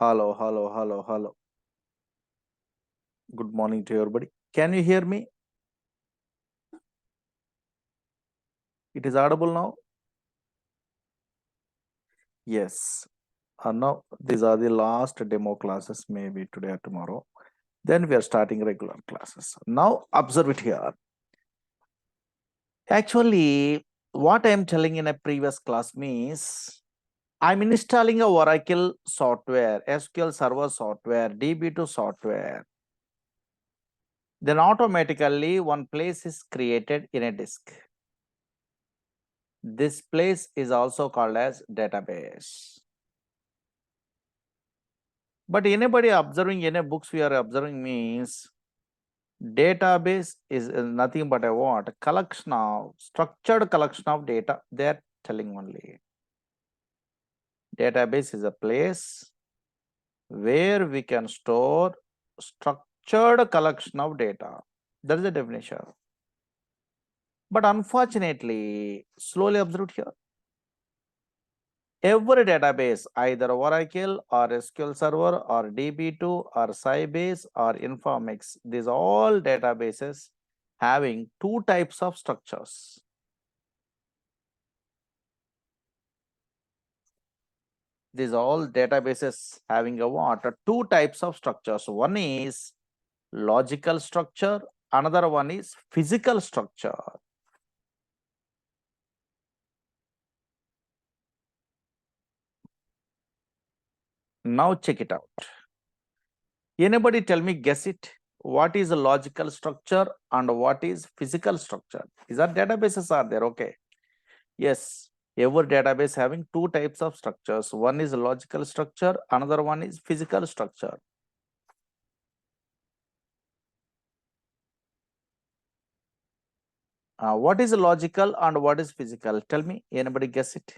Hello, hello, hello, hello. Good morning to everybody. Can you hear me? It is audible now? Yes. Now, these are the last demo classes, maybe today or tomorrow. Then we are starting regular classes. Now, observe it here. Actually, what I am telling in a previous class means I'm installing a Oracle software, SQL Server software, DB2 software. Then automatically one place is created in a disk. This place is also called as database. But anybody observing any books we are observing means database is nothing but a what? Collection of structured collection of data. They are telling only. Database is a place where we can store structured collection of data. That is the definition. But unfortunately, slowly observed here. Every database, either Oracle or SQL Server or DB2 or Sybase or Informix, these all databases having two types of structures. These all databases having a what? Two types of structures. One is logical structure, another one is physical structure. Now check it out. Anybody tell me, guess it? What is a logical structure and what is physical structure? These are databases are there, okay? Yes, every database having two types of structures. One is logical structure, another one is physical structure. What is logical and what is physical? Tell me, anybody guess it?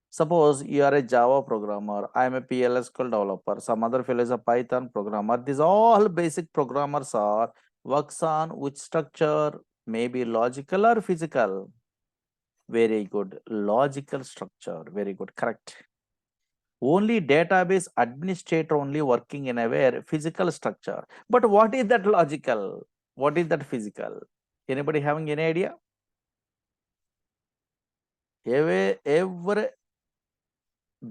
Suppose you are a Java programmer, I am a PLSQL developer, some other fellow is a Python programmer. These all basic programmers are works on which structure? Maybe logical or physical. Very good. Logical structure. Very good. Correct. Only database administrator only working in a where physical structure. But what is that logical? What is that physical? Anybody having any idea? Every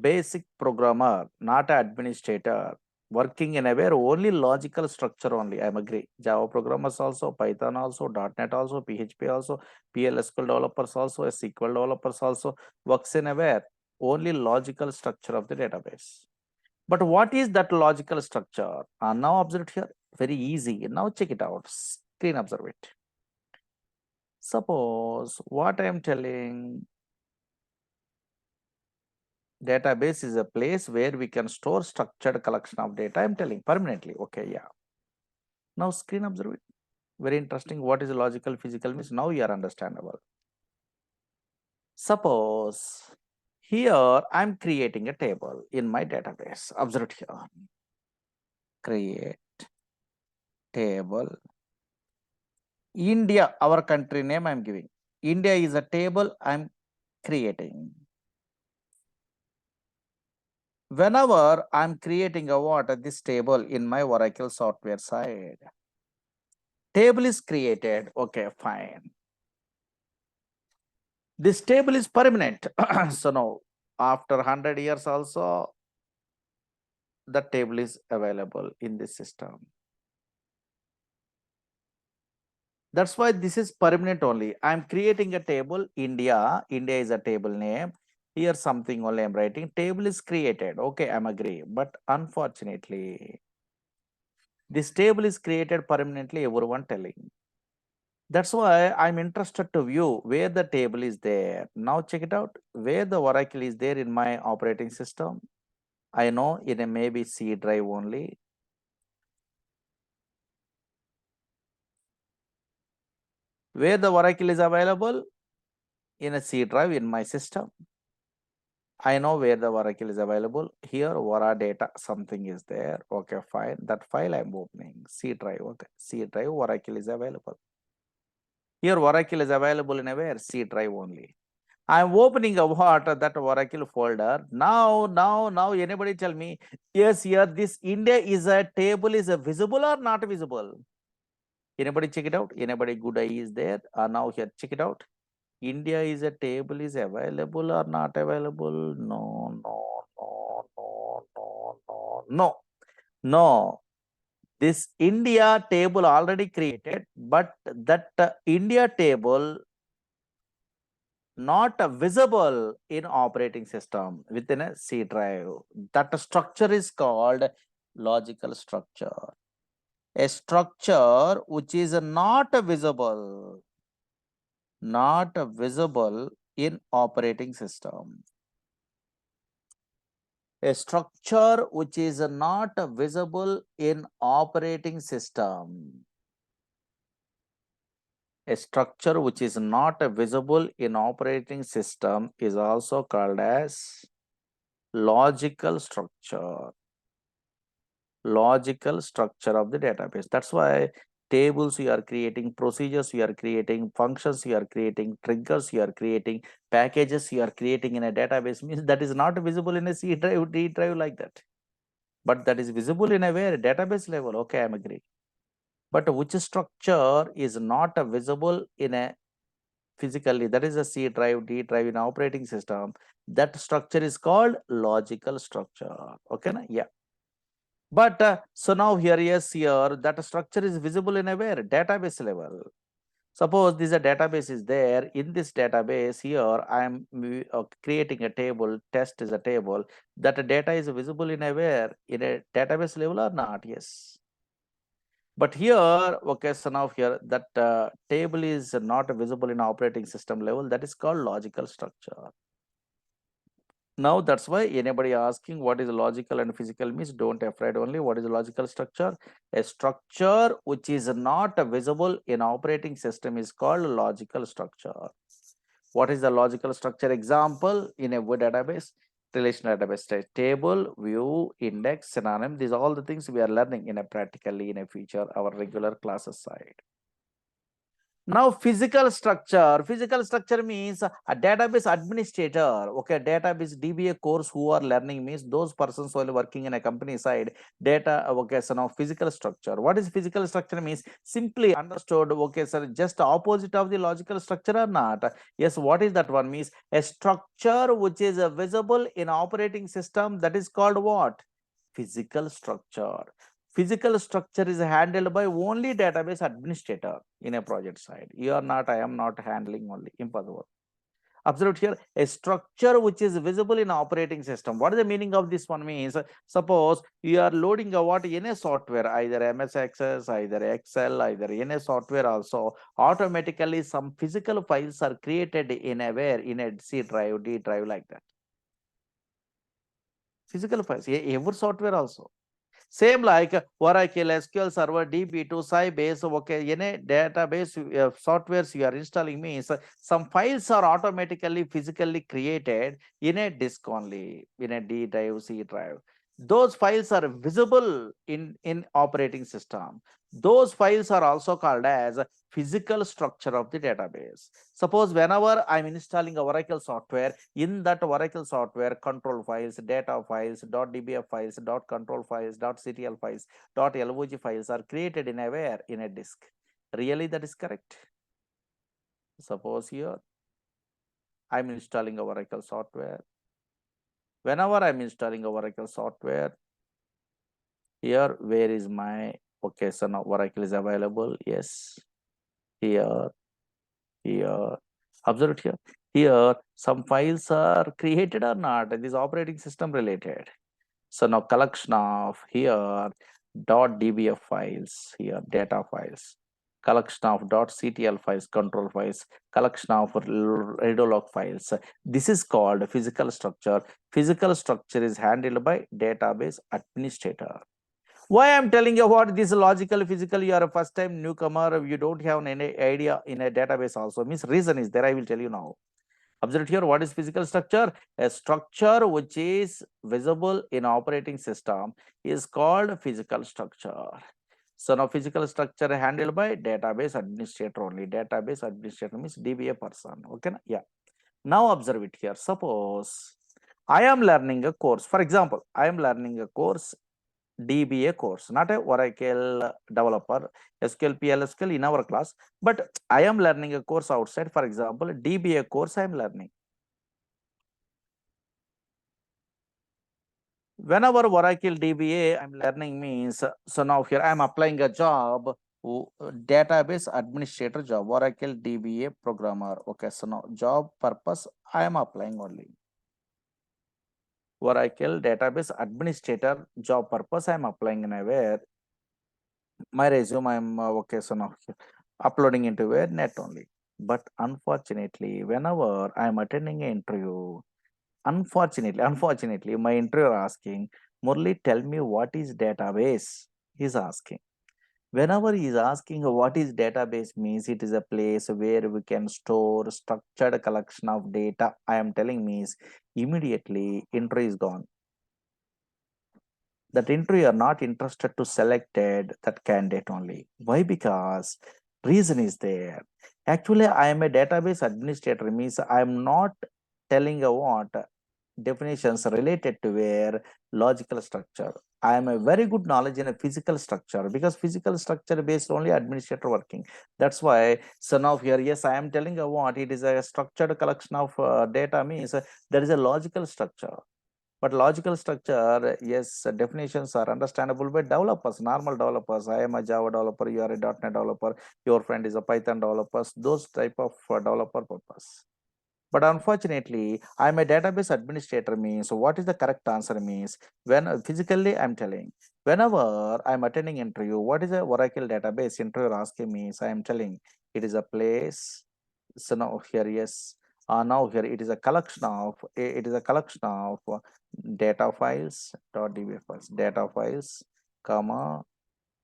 basic programmer, not an administrator, working in a where only logical structure only. I am agree. Java programmers also, Python also, .NET also, PHP also, PLSQL developers also, SQL developers also works in a where only logical structure of the database. But what is that logical structure? Now observe it here. Very easy. Now check it out. Screen observe it. Suppose what I am telling, database is a place where we can store structured collection of data. I am telling permanently. Okay, yeah. Now screen observe it. Very interesting. What is logical, physical means now you are understandable. Suppose here I am creating a table in my database. Observe it here. Create table. India, our country name I am giving. India is a table I am creating. Whenever I am creating a what this table in my Oracle software side, table is created. Okay, fine. This table is permanent. So now, after 100 years also, the table is available in this system. That's why this is permanent only. I'm creating a table, India. India is a table name. Here something only I'm writing. Table is created. Okay, I'm agree. But unfortunately, this table is created permanently, everyone telling. That's why I'm interested to view where the table is there. Now check it out. Where the Oracle is there in my operating system. I know in a maybe C drive only. Where the Oracle is available in a C drive in my system. I know where the Oracle is available. Here, Vora data, something is there. Okay, fine. That file I'm opening. C drive. Okay, C drive, Oracle is available. Here, Oracle is available in a where? C drive only. I'm opening a what that Oracle folder. Now, anybody tell me, yes, here this India is a table is a visible or not visible? Anybody check it out? Anybody good eye is there? Now here, check it out. India is a table is available or not available? No, no, no, no, no, no, no, no. This India table already created, but that India table not visible in operating system within a C drive. That structure is called logical structure. A structure which is not visible in operating system. A structure which is not visible in operating system. A structure which is not visible in operating system is also called as logical structure. Logical structure of the database. That's why tables you are creating, procedures you are creating, functions you are creating, triggers you are creating, packages you are creating in a database means that is not visible in a C drive, D drive like that. But that is visible in a where database level. Okay, I'm agree. But which structure is not visible in a physically, that is a C drive, D drive in operating system. That structure is called logical structure. Okay, na? Yeah. But so now here, yes, here that structure is visible in a where database level. Suppose this a database is there. In this database here, I am creating a table. Test is a table. That data is visible in a where in a database level or not? Yes. But here, okay, so now here that table is not visible in operating system level. That is called logical structure. Now that's why anybody asking what is logical and physical means don't afraid only. What is logical structure? A structure which is not visible in operating system is called logical structure. What is the logical structure? Example in a word database, relational database, table, view, index, synonym. These are all the things we are learning in a practically in a future our regular classes side. Now physical structure means a database administrator. Okay, database DBA course who are learning means those persons who are working in a company side data. Okay, so now physical structure. What is physical structure means? Simply understood. Okay, sir, just opposite of the logical structure or not? Yes, what is that one means? A structure which is visible in operating system, that is called what? Physical structure. Physical structure is handled by only database administrator in a project side. You are not, I am not handling only. Impossible. Observe here, a structure which is visible in operating system. What is the meaning of this one means? Suppose you are loading a what in a software, either MS Access, either Excel, either in a software also, automatically some physical files are created in a where in a C drive, D drive like that. Physical files, every software also. Same like Oracle, SQL Server, DB2, Sybase, okay, any database softwares you are installing means some files are automatically physically created in a disk only, in a D drive, C drive. Those files are visible in operating system. Those files are also called as physical structure of the database. Suppose whenever I'm installing a Oracle software, in that Oracle software, control files, data files, .dbf files, .control files, .ctl files, .log files are created in a where? In a disk. Really that is correct? Suppose here, I'm installing a Oracle software. Whenever I'm installing a Oracle software, here, where is my, okay, so now Oracle is available. Yes, here, observe it here. Here, some files are created or not. This operating system related. So now collection of here .dbf files, here data files, collection of .ctl files, control files, collection of readlog files. This is called physical structure. Physical structure is handled by database administrator. Why I'm telling you what this logical, physical, you are a first time newcomer, you don't have any idea in a database also. Means reason is there, I will tell you now. Observe here, what is physical structure? A structure which is visible in operating system is called physical structure. So now physical structure handled by database administrator only. Database administrator means DBA person. Okay, yeah. Now observe it here. Suppose I am learning a course. For example, I am learning a course, DBA course, not a Oracle developer, SQL PL SQL in our class, but I am learning a course outside. For example, DBA course I am learning. Whenever Oracle DBA I'm learning means, so now here I am applying a job, database administrator job, Oracle DBA programmer. Okay, so now job purpose I am applying only. Oracle database administrator job purpose I am applying in a where my resume I'm okay, so now here, uploading into where net only. But unfortunately, whenever I am attending an interview, unfortunately, my interviewer asking, Murali, tell me what is database? He's asking. Whenever he's asking what is database means, it is a place where we can store structured collection of data. I am telling means immediately interview is gone. That interview are not interested to selected that candidate only. Why? Because reason is there. Actually, I am a database administrator means I am not telling a what definitions related to where logical structure. I am a very good knowledge in a physical structure because physical structure based only administrator working. That's why so now here, yes, I am telling a what it is a structured collection of data means there is a logical structure. But logical structure, yes, definitions are understandable by developers, normal developers. I am a Java developer, you are a .NET developer, your friend is a Python developer, those type of developer purpose. But unfortunately, I'm a database administrator means what is the correct answer means when physically I'm telling. Whenever I'm attending interview, what is a Oracle database interview asking me? So I'm telling it is a place. So now here, yes. Now here it is a collection of data files .db files, data files, comma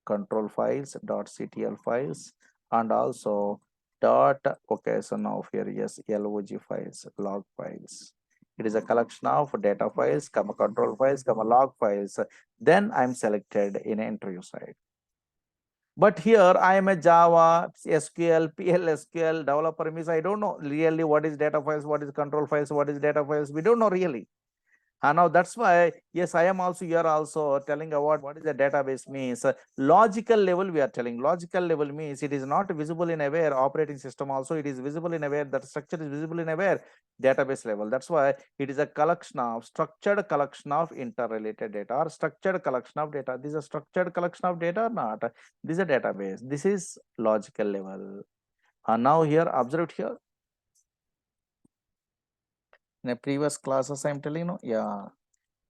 control files .ctl files, and also dot okay, so now here yes log files, log files. It is a collection of data files comma control files comma log files. Then I'm selected in an interview side. But here I am a Java, SQL, PL, SQL developer means I don't know really what is data files, what is control files, what is data files. We don't know really. And now that's why, yes, I am also here also telling about what is the database means. Logical level we are telling. Logical level means it is not visible in a where operating system also. It is visible in a where that structure is visible in a where database level. That's why it is a collection of structured collection of interrelated data or structured collection of data. This is a structured collection of data or not? This is a database. This is logical level. And now here, observe it here. In a previous classes, I'm telling you, yeah.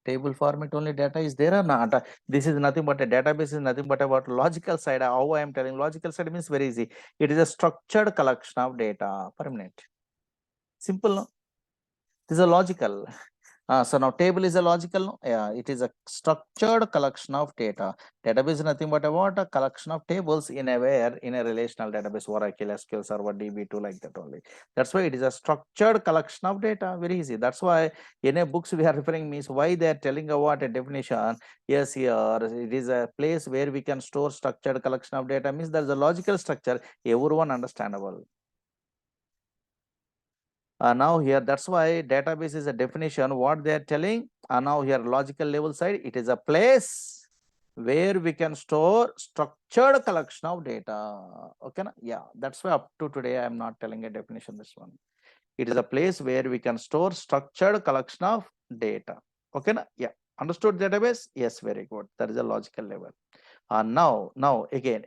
Table format only data is there or not? This is nothing but a database is nothing but about logical side. How I am telling logical side means very easy. It is a structured collection of data per minute. Simple, no? This is a logical. So now table is a logical, no? Yeah, it is a structured collection of data. Database is nothing but about a collection of tables in a where in a relational database, Oracle, SQL Server, DB2 like that only. That's why it is a structured collection of data. Very easy. That's why in a books we are referring means why they are telling about a definition. Yes, here it is a place where we can store structured collection of data means there is a logical structure. Everyone understandable. Now here that's why database is a definition what they are telling. Now here logical level side it is a place where we can store structured collection of data. Okay, yeah, that's why up to today I am not telling a definition. This one, it is a place where we can store structured collection of data. Okay, yeah, understood database? Yes, very good. That is a logical level. Now again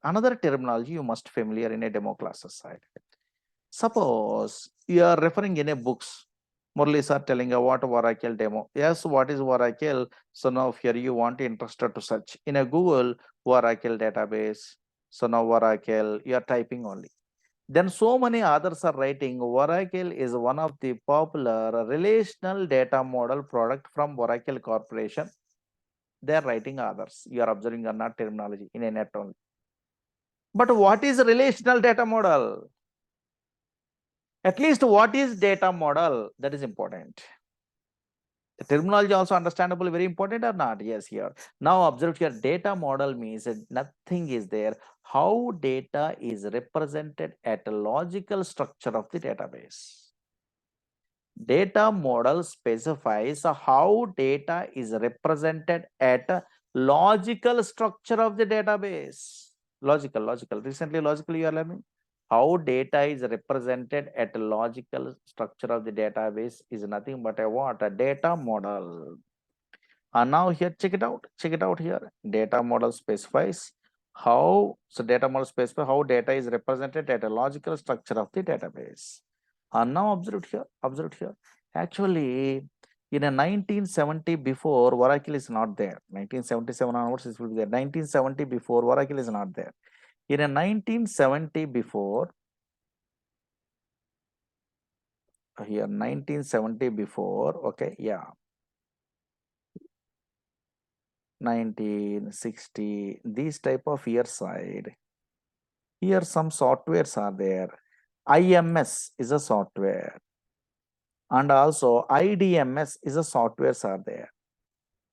another terminology you must familiar in a demo classes side. Suppose you are referring in a books. Murali sir telling a what Oracle demo. Yes, what is Oracle? So now here you want interested to search in a Google Oracle database. So now Oracle, you are typing only. Then so many others are writing Oracle is one of the popular relational data model product from Oracle Corporation. They are writing others. You are observing or not terminology in a net only. But what is relational data model? At least what is data model? That is important. The terminology also understandable, very important or not? Yes, here. Now observe here, data model means that nothing is there. How data is represented at a logical structure of the database. Data model specifies how data is represented at a logical structure of the database. Logical. Recently, logical you are learning. How data is represented at a logical structure of the database is nothing but a what? A data model. And now here, check it out here. Data model specifies data model specifies how data is represented at a logical structure of the database. And now observe here. Actually, in a 1970 before, Oracle is not there. 1977 onwards, it will be there. 1970 before, Oracle is not there. In a 1970 before, here 1970 before, okay, yeah. 1960, these type of year side. Here some softwares are there. IMS is a software. And also IDMS is a softwares are there.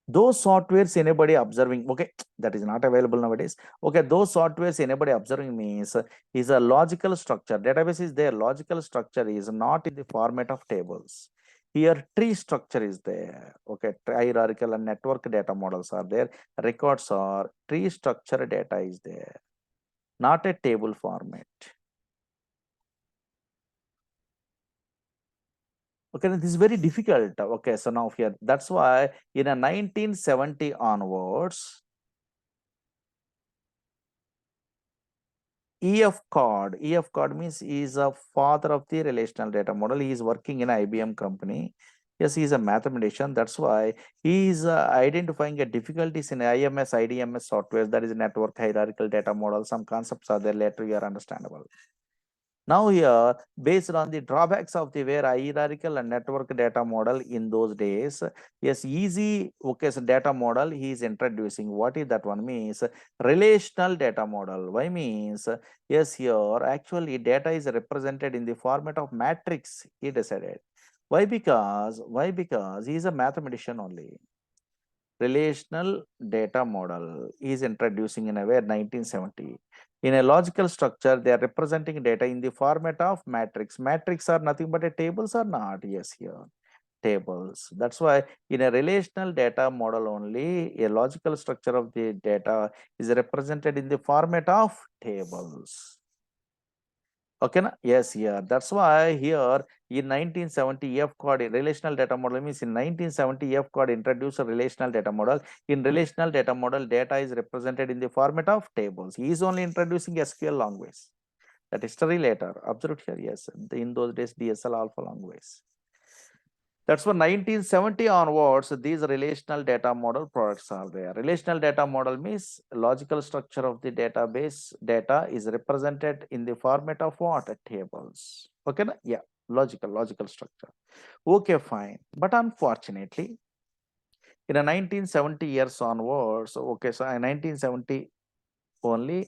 Those softwares anybody observing, okay, that is not available nowadays. Okay, those softwares anybody observing means is a logical structure. Database is there. Logical structure is not in the format of tables. Here tree structure is there. Okay, hierarchical and network data models are there. Records are tree structure data is there, not a table format. Okay, this is very difficult. Okay, so now here, that's why in a 1970 onwards, EF Cod means he is a father of the relational data model. He is working in IBM company. Yes, he is a mathematician. That's why he is identifying a difficulties in IMS, IDMS software, that is network hierarchical data model. Some concepts are there, later you are understandable. Now here, based on the drawbacks of the where hierarchical and network data model in those days, yes, easy okay, so data model he is introducing. What is that one means? Relational data model. Why means? Yes, here actually data is represented in the format of matrix, he decided. Why? Because he is a mathematician only. Relational data model is introducing in a way 1970. In a logical structure, they are representing data in the format of matrix. Matrix are nothing but a tables or not? Yes, here tables. That's why in a relational data model only, a logical structure of the data is represented in the format of tables. Okay, na? Yes, here. That's why here in 1970 F code relational data model means in 1970 F code introduced a relational data model. In relational data model, data is represented in the format of tables. He is only introducing SQL language. That history later. Observed here, yes. In those days, DSL alpha language. That's from 1970 onwards, these relational data model products are there. Relational data model means logical structure of the database data is represented in the format of what? Tables. Okay, yeah, logical structure. Okay, fine. But unfortunately, in a 1970 years onwards, okay, so in 1970 only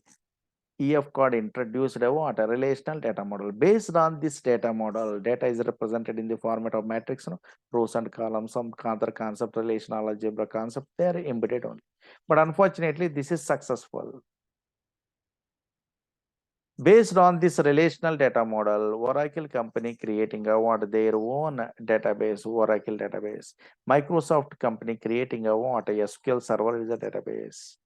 EF code introduced a what? A relational data model. Based on this data model, data is represented in the format of matrix, rows and columns, some other concept, relational algebra concept, they are embedded only. But unfortunately, this is successful. Based on this relational data model, Oracle company creating a what? Their own database, Oracle database. Microsoft company creating a what? A SQL server is a database.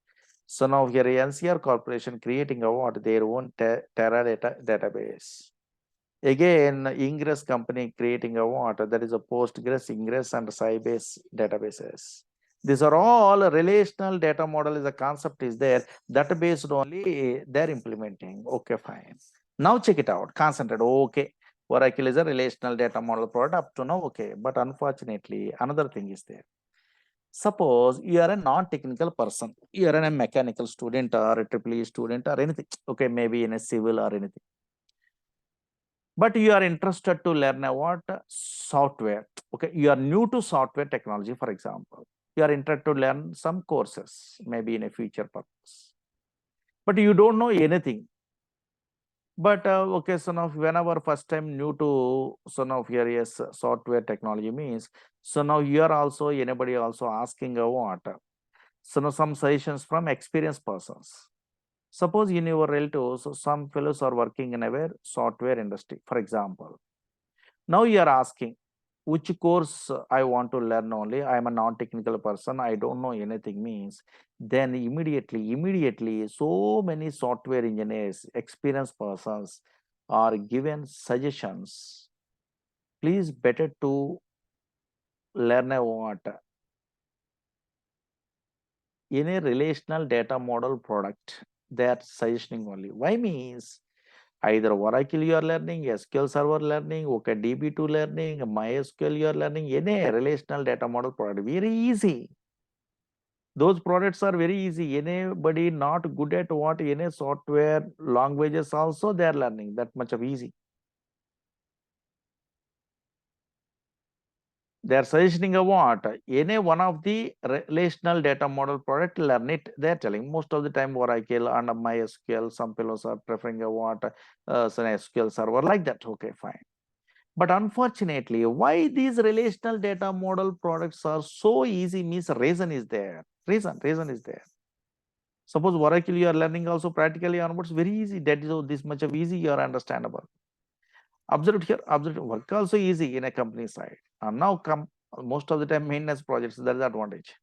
So now here NCR Corporation creating a what? Their own Teradata database. Again, Ingress company creating a what? That is a Postgres, Ingress and Sybase databases. These are all relational data model is a concept is there that based only they're implementing. Okay, fine. Now check it out. Concentrate. Okay. Oracle is a relational data model product up to now. Okay. But unfortunately, another thing is there. Suppose you are a non-technical person, you are a mechanical student or a triple student or anything, okay, maybe in a civil or anything. But you are interested to learn a what? Software. Okay, you are new to software technology, for example. You are interested to learn some courses, maybe in a future purpose. But you don't know anything. But okay, so now whenever first time new to, so now here is software technology means, so now you are also, anybody also asking a what? So now some suggestions from experienced persons. Suppose in your relatives, some fellows are working in a software industry, for example. Now you are asking, which course I want to learn only. I am a non-technical person. I don't know anything means. Then immediately, so many software engineers, experienced persons are given suggestions. Please better to learn a what? Any relational data model product. They are suggesting only. Why means? Either Oracle you are learning, SQL Server learning, okay, DB2 learning, MySQL you are learning, any relational data model product, very easy. Those products are very easy. Anybody not good at what any software languages also they are learning that much of easy. They are suggesting a what? Any one of the relational data model product, learn it. They are telling most of the time Oracle and MySQL, some fellows are preferring a what? Some SQL Server like that. Okay, fine. But unfortunately, why these relational data model products are so easy means reason is there. Reason is there. Suppose Oracle you are learning also practically onwards, very easy. That is this much of easy, you are understandable. Observe here, observe work also easy in a company side. And now come most of the time maintenance projects, that is advantage.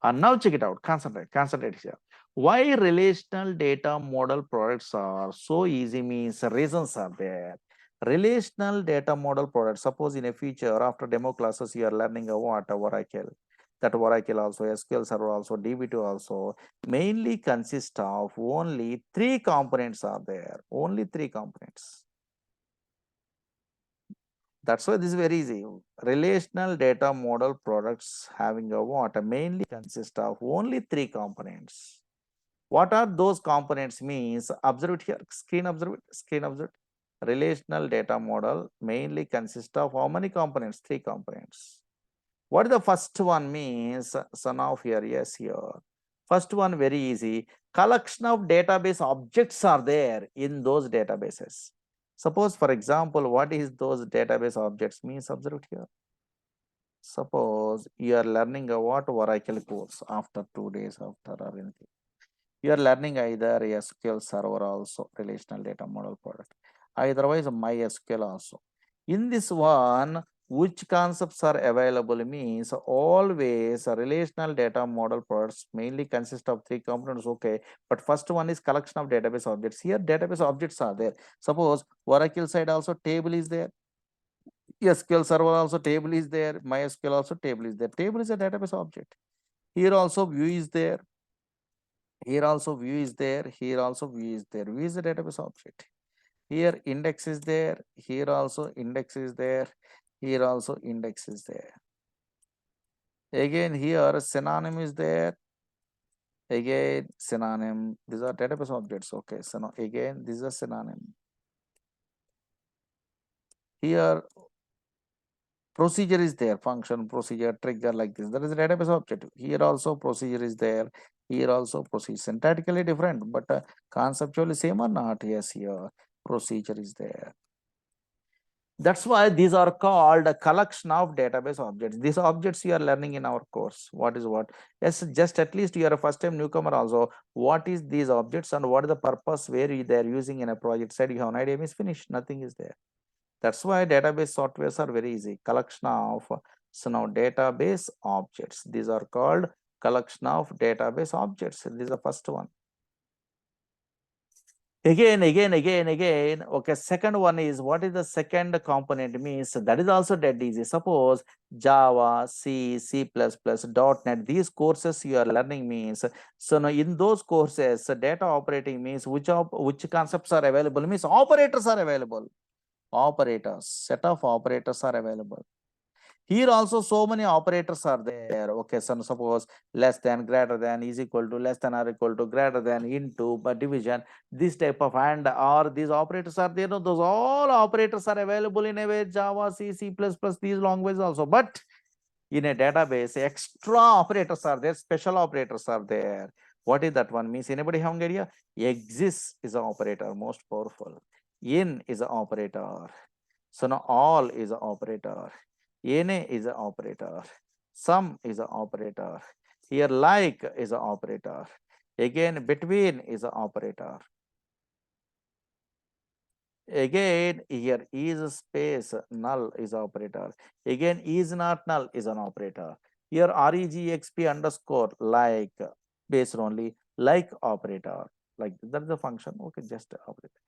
And now check it out, concentrate here. Why relational data model products are so easy means reasons are there. Relational data model products, suppose in a future after demo classes you are learning a what? Oracle. That Oracle also, SQL Server also, DB2 also, mainly consist of only 3 components are there. Only 3 components. That's why this is very easy. Relational data model products having a what? Mainly consist of only 3 components. What are those components means? Observe it here, screen observe it, screen observe it. Relational data model mainly consists of how many components? 3 components. What is the first one means? Son of here, yes, here. First one very easy. Collection of database objects are there in those databases. Suppose, for example, what is those database objects means? Observe it here. Suppose you are learning a what Oracle course after 2 days after or anything. You are learning either SQL Server also, relational data model product, otherwise MySQL also. In this one, which concepts are available means always a relational data model products mainly consist of 3 components. Okay, but first one is collection of database objects. Here database objects are there. Suppose Oracle side also table is there. SQL Server also table is there. MySQL also table is there. Table is a database object. Here also view is there. Here also view is there. Here also view is there. View is a database object. Here index is there. Here also index is there. Here also index is there. Again here synonym is there. Again synonym. These are database objects. Okay. So now again this is a synonym. Here procedure is there. Function, procedure, trigger like this. That is a database object. Here also procedure is there. Here also procedure. Syntactically different, but conceptually same or not? Yes, here procedure is there. That's why these are called a collection of database objects. These objects you are learning in our course. What is what? Yes, just at least you are a first time newcomer also. What is these objects and what is the purpose where they are using in a project side? You have an idea, is finished. Nothing is there. That's why database softwares are very easy. Collection of now database objects. These are called collection of database objects. This is the first one. Again. Okay, second one is what is the second component means? That is also dead easy. Suppose Java, C, C++, .NET, these courses you are learning means. So now in those courses, data operating means which concepts are available means operators are available. Operators, set of operators are available. Here also so many operators are there. Okay, so suppose less than, greater than, is equal to, less than or equal to, greater than, into, but division, this type of and or these operators are there. No, those all operators are available in a way Java, C, C++, these languages also. But in a database, extra operators are there, special operators are there. What is that one means? Anybody have an idea? Exists is an operator, most powerful. In is an operator. So now all is an operator. Any is an operator. Some is an operator. Here like is an operator. Again between is an operator. Again, here is space null is operator. Again, is not null is an operator. Here regexp underscore like based only like operator. Like that's the function. Okay, just operator.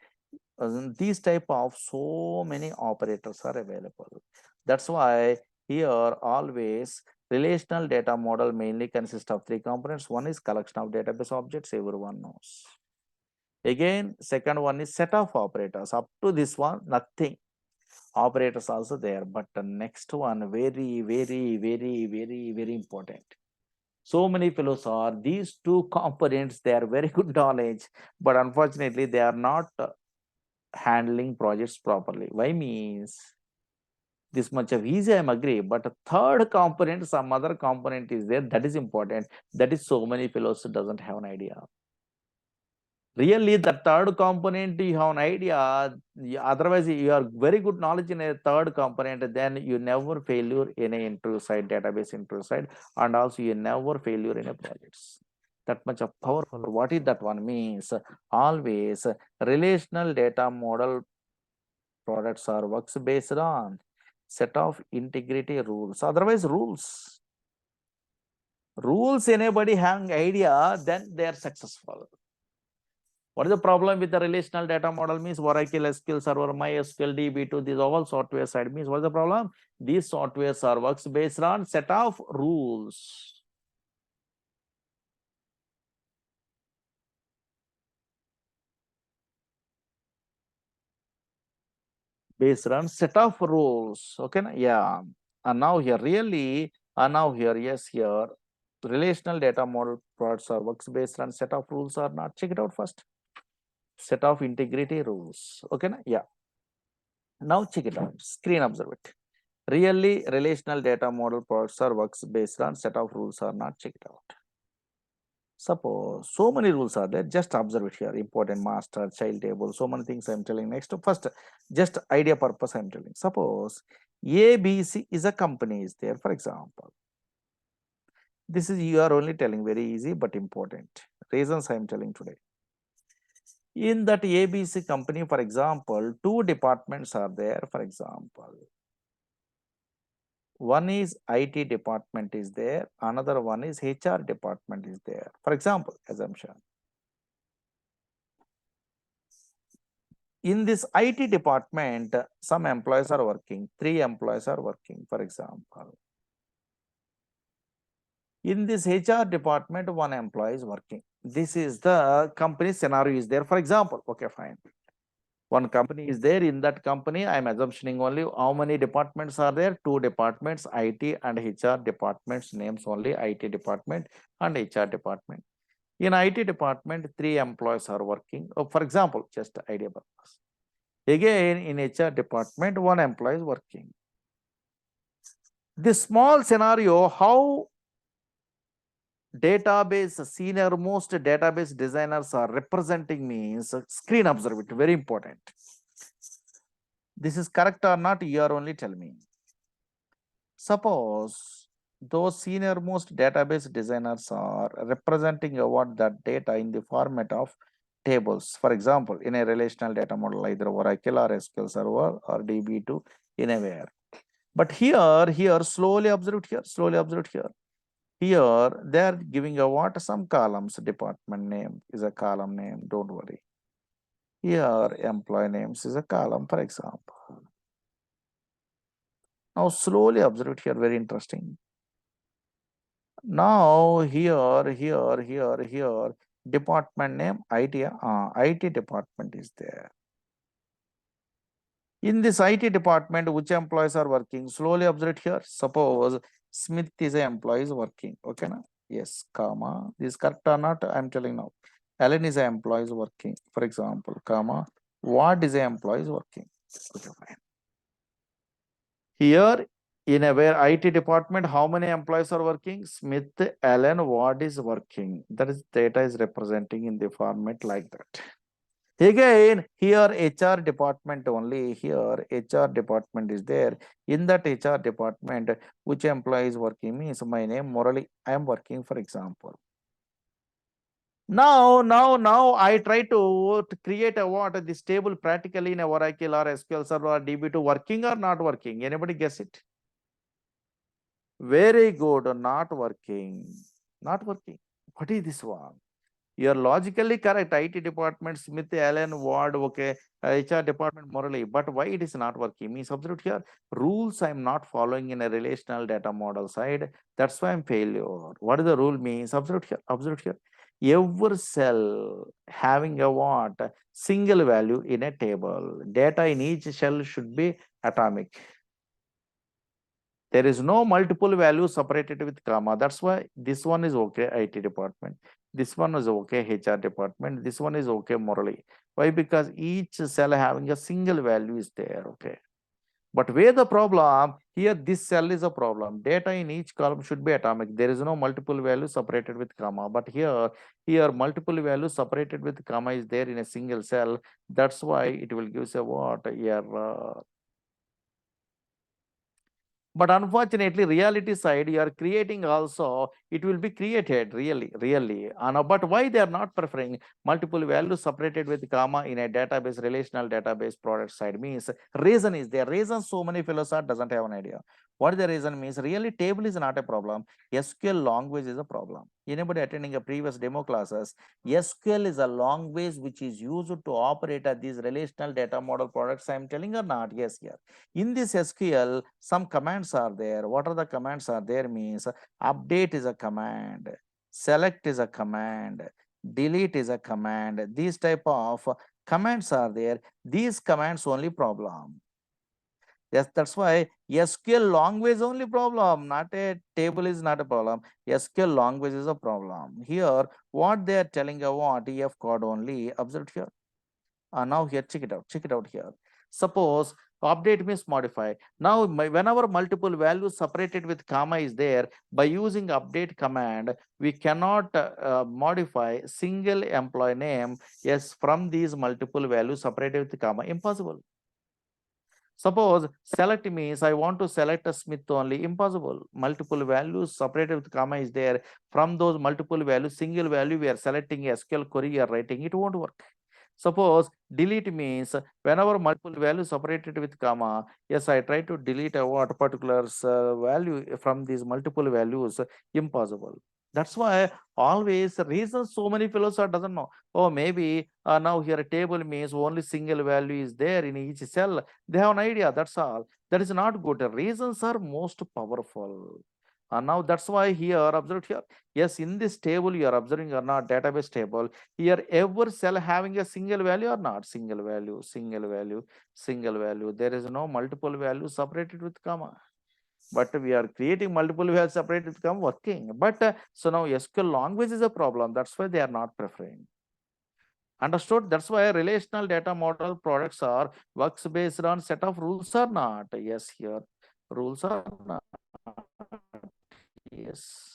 These type of so many operators are available. That's why here always relational data model mainly consists of three components. One is collection of database objects, everyone knows. Again, second one is set of operators. Up to this one, nothing. Operators also there, but the next one very important. So many fellows are these two components. They are very good knowledge, but unfortunately, they are not handling projects properly. Why means this much of easy, I'm agree, but a third component, some other component is there that is important. That is so many fellows doesn't have an idea. Really, the third component you have an idea. Otherwise, you are very good knowledge in a third component, then you never failure in a interview side, database interview side, and also you never failure in a projects. That much of powerful. What is that one means? Always relational data model products are works based on set of integrity rules. Otherwise, rules anybody having idea, then they are successful. What is the problem with the relational data model means Oracle, SQL Server, MySQL, DB2, these all software side means what is the problem? These softwares are works based on set of rules. Based on set of rules. Okay, yeah. And now here really, and now here, yes, here relational data model products are works based on set of rules or not. Check it out first. Set of integrity rules. Okay, yeah. Now check it out. Screen observe it. Really, relational data model products are works based on set of rules or not. Check it out. Suppose so many rules are there, just observe it here. Important master, child table, so many things I'm telling. Next, first, just idea purpose I'm telling. Suppose ABC is a company is there, for example. This is you are only telling very easy but important reasons I'm telling today. In that ABC company, for example, two departments are there, for example. One is IT department is there, another one is HR department is there. For example, assumption. In this IT department, some employees are working, 3 employees are working, for example. In this HR department, 1 employee is working. This is the company scenario is there, for example. Okay, fine. One company is there. In that company, I'm assuming only how many departments are there? 2 departments, IT and HR departments, names only IT department and HR department. In IT department, 3 employees are working. Oh, for example, just idea purpose. Again, in HR department, 1 employee is working. This small scenario, how database, senior most database designers are representing means screen observe it, very important. This is correct or not, you are only tell me. Suppose those senior most database designers are representing what that data in the format of tables. For example, in a relational data model, either Oracle or SQL Server or DB2 anywhere. But here, slowly observe here, slowly observe here. Here, they are giving a what? Some columns. Department name is a column name, don't worry. Here, employee names is a column, for example. Now, slowly observe it here, very interesting. Now, here, department name, IT department is there. In this IT department, which employees are working? Slowly observe here. Suppose Smith is an employee is working. Okay, na? Yes, comma. This is correct or not? I'm telling now. Alan is an employee is working. For example, comma. What is an employee is working? Okay, fine. Here, in a where IT department, how many employees are working? Smith, Allen, what is working? That is data is representing in the format like that. Again, here HR department only, here HR department is there. In that HR department, which employee is working means my name Murali, I am working, for example. Now I try to create a what this table practically in a Oracle or SQL Server or DB2 working or not working. Anybody guess it? Very good. Not working. Not working. What is this one? You're logically correct. IT department, Smith, Allen, Ward, okay, HR department, morally. But why it is not working? Means observe here. Rules I'm not following in a relational data model side. That's why I'm failure. What is the rule means? Observe here. Observe here. Every cell having a what? Single value in a table. Data in each cell should be atomic. There is no multiple values separated with comma. That's why this one is okay, IT department. This one is okay, HR department. This one is okay, morally. Why? Because each cell having a single value is there, okay. But where the problem, here this cell is a problem. Data in each column should be atomic. There is no multiple value separated with comma. But here multiple values separated with comma is there in a single cell. That's why it will give us a what? Error. But unfortunately, reality side, you are creating also, it will be created really. But why they are not preferring multiple values separated with comma in a database, relational database product side means reason is there. Reason so many fellows are doesn't have an idea. What is the reason means really table is not a problem. SQL language is a problem. Anybody attending a previous demo classes, SQL is a language which is used to operate at these relational data model products. I am telling or not? Yes, yes. In this SQL, some commands are there. What are the commands are there means update is a command, select is a command, delete is a command. These type of commands are there. These commands only problem. Yes, that's why SQL language only problem, not a table is not a problem. SQL language is a problem. Here, what they are telling a what EF code only, observe here. Now here, check it out here. Suppose update means modify. Now, whenever multiple values separated with comma is there, by using update command, we cannot modify single employee name yes from these multiple values separated with comma. Impossible. Suppose select means I want to select a Smith only. Impossible. Multiple values separated with comma is there. From those multiple values, single value we are selecting SQL query you are writing. It won't work. Suppose delete means whenever multiple values separated with comma, yes, I try to delete a what particular value from these multiple values, impossible. That's why always reason so many fellows are doesn't know. Oh, maybe now here a table means only single value is there in each cell. They have an idea. That's all. That is not good. The reasons are most powerful. Now that's why here observe here. Yes, in this table you are observing or not database table. Here every cell having a single value or not single value, single value, single value. There is no multiple value separated with comma. But we are creating multiple values separated with comma working. But so now SQL language is a problem. That's why they are not preferring. Understood? That's why relational data model products are works based on set of rules or not. Yes, here rules are not. Yes.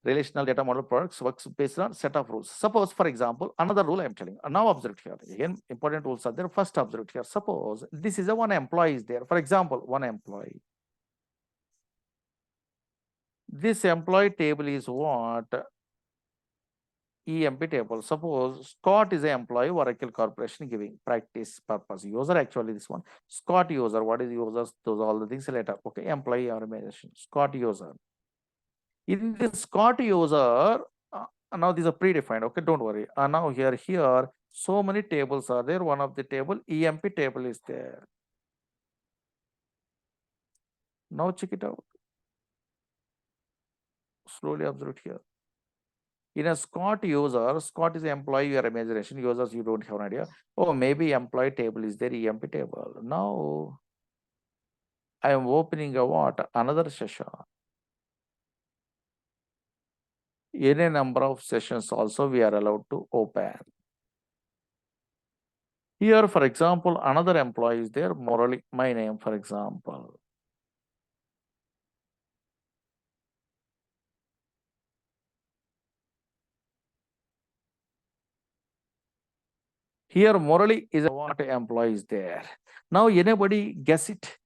Relational data model products works based on set of rules. Suppose, for example, another rule I'm telling. Now observe here. Again, important rules are there. First observe here. Suppose this is a one employee is there. For example, one employee. This employee table is what? EMP table. Suppose Scott is an employee, Oracle Corporation giving practice purpose. User actually this one. Scott user. What is users? Those all the things later. Okay, employee organization. Scott user. In this Scott user, now these are predefined. Okay, don't worry. Now here, so many tables are there. One of the table, EMP table is there. Now check it out. Slowly observe here. In a Scott user, Scott is employee, your imagination. Users, you don't have an idea. Oh, maybe employee table is there, EMP table. Now I am opening a what? Another session. Any number of sessions also we are allowed to open. Here, for example, another employee is there, morally, my name, for example. Here, morally is a what employee is there. Now, anybody guess it?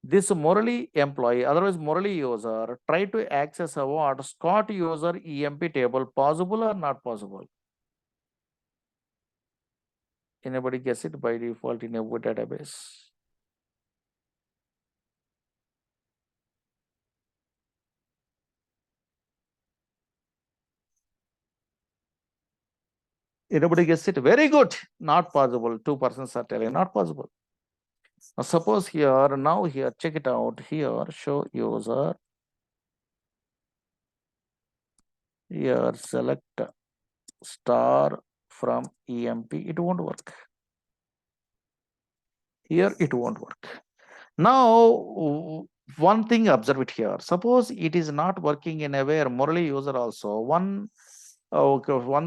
This Murali employee, otherwise Murali user, try to access a what? Scott user EMP table, possible or not possible? Anybody guess it? By default in a database? Anybody guess it? Very good. Not possible. 2 persons are telling not possible. Now suppose here, now here, check it out. Here, show user. Here, select star from EMP. It won't work. Here, it won't work. Now, one thing observe it here. Suppose it is not working in a way Murali user also. One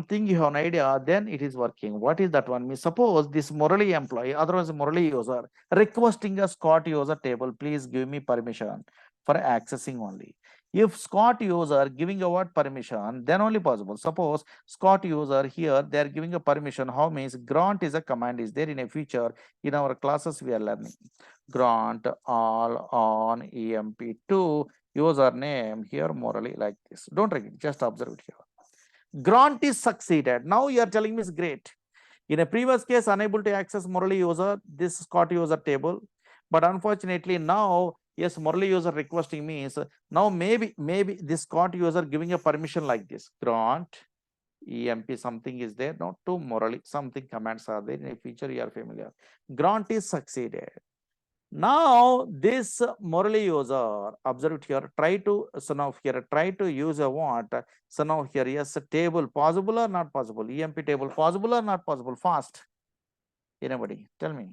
thing you have an idea, then it is working. What is that one? Suppose this Murali employee, otherwise Murali user, requesting a Scott user table, please give me permission for accessing only. If Scott user giving a what permission, then only possible. Suppose Scott user here, they are giving a permission. How means grant is a command is there in a future in our classes we are learning. Grant all on EMP2 username here Murali like this. Don't write it, just observe it here. Grant is succeeded. Now you are telling me is great. In a previous case, unable to access Murali user, this Scott user table. But unfortunately now, yes, Murali user requesting means now maybe this Scott user giving a permission like this. Grant EMP something is there, not to Murali, something commands are there in a future you are familiar. Grant is succeeded. Now this Murali user, observe it here, try to, so now here, try to use a what? So now here, yes, a table, possible or not possible? EMP table, possible or not possible? Fast. Anybody, tell me.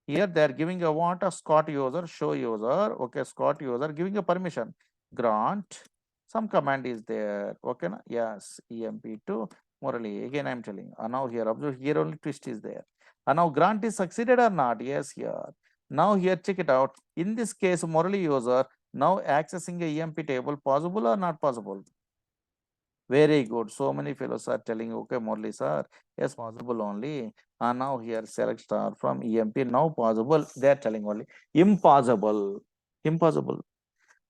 Here they are giving a what? A Scott user, show user, okay, Scott user, giving a permission. Grant, some command is there, okay, na? Yes, EMP to Murali, again I am telling. Now here, observe, here only twist is there. And now grant is succeeded or not? Yes, here. Now here, check it out. In this case, Murali user now accessing a EMP table, possible or not possible? Very good. So many fellows are telling, okay, Murali sir, yes, possible only. And now here, select star from EMP, now possible. They are telling only impossible. Impossible.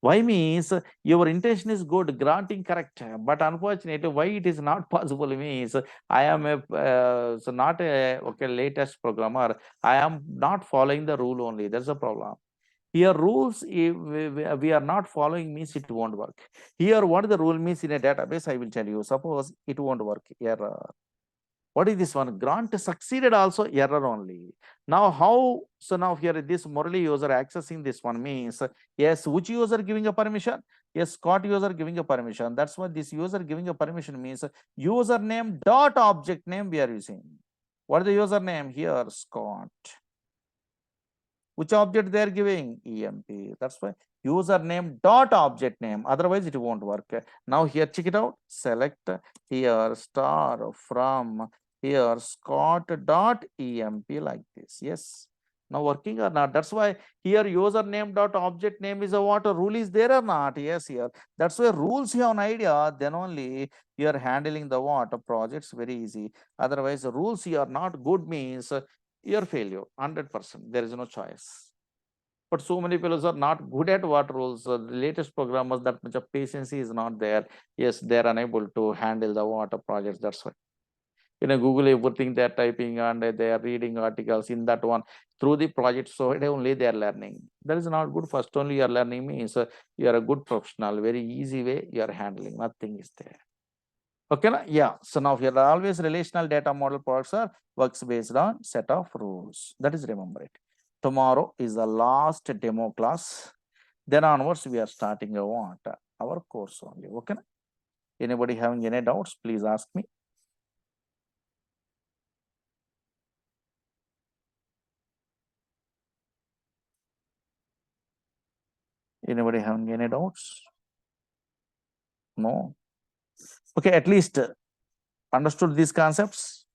Why means your intention is good, granting correct, but unfortunately, why it is not possible means I am a so not a okay latest programmer. I am not following the rule only. That's the problem. Here rules if we are not following means it won't work. Here what the rule means in a database I will tell you. Suppose it won't work. Error. What is this one? Grant succeeded also error only. Now how? So now here this Murali user accessing this one means yes, which user giving a permission? Yes, Scott user giving a permission. That's why this user giving a permission means username dot object name we are using. What is the username here? Scott. Which object they are giving? EMP. That's why username dot object name. Otherwise, it won't work. Now here, check it out. Select here star from here Scott dot EMP like this. Yes. Now working or not? That's why here username dot object name is a what? A rule is there or not? Yes, here. That's why rules you have an idea. Then only you are handling the what? Projects very easy. Otherwise, the rules you are not good means your failure 100%. There is no choice. But so many fellows are not good at what rules. The latest programmers, that much of patience is not there. Yes, they are unable to handle the water projects. That's why. In a Google, everything they are typing and they are reading articles in that one through the project. So only they are learning. That is not good. First, only you are learning means you are a good professional. Very easy way you are handling. Nothing is there. Okay, yeah. So now here are always relational data model products are works based on set of rules. That is remember it. Tomorrow is the last demo class. Then onwards we are starting our course only. Okay. Anybody having any doubts? Please ask me. Anybody having any doubts? No. Okay, at least understood these concepts.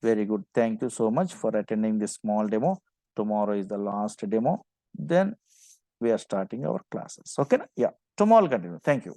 Very good. Thank you so much for attending this small demo. Tomorrow is the last demo. Then we are starting our classes. Okay. Yeah. Tomorrow continue. Thank you.